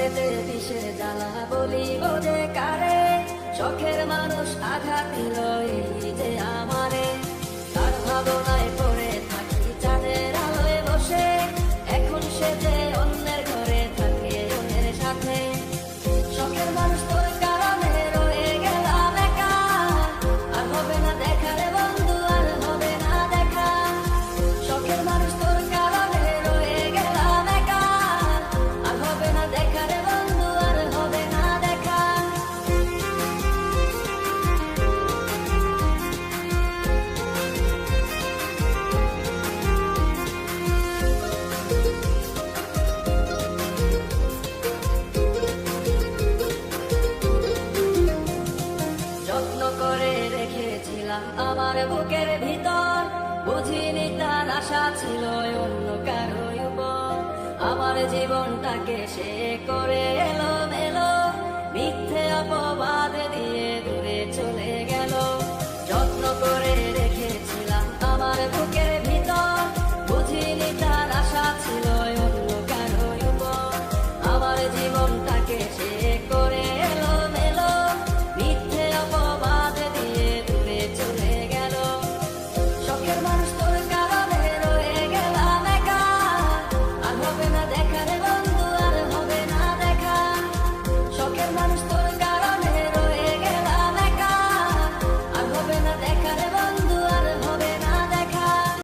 ঘরেতে বিষের জ্বালা বলিব যে কারে, শখের মানুষ আঘাত দিল এই যে আমারে। তার ভাবনায় পড়ে থাকি চাঁদের আলোয় বসে, এখন সে যে অন্যের ঘরে থাকে অন্যের সাথে। শখের মানুষ তোর কারণে রয়ে গেলাম একা, আর হবে না দেখা রে বন্ধু, আর হবে না দেখা। শখের মানুষ তোর কারণে রয়ে গেলাম একা, আর হবে না দেখা রে বন্ধু, আর হবে না দেখা। যত্ন করে রেখেছিলাম আমার বুকের ভিতর, বুঝিনি তার আশা ছিল অন্য কারো উপর। আমার জীবনটাকে সে করে এলো মেলো, মিথ্যে অপবাদ দিয়ে দূরে চলে গেল। যত্ন করে রেখেছিলাম আমার বুকে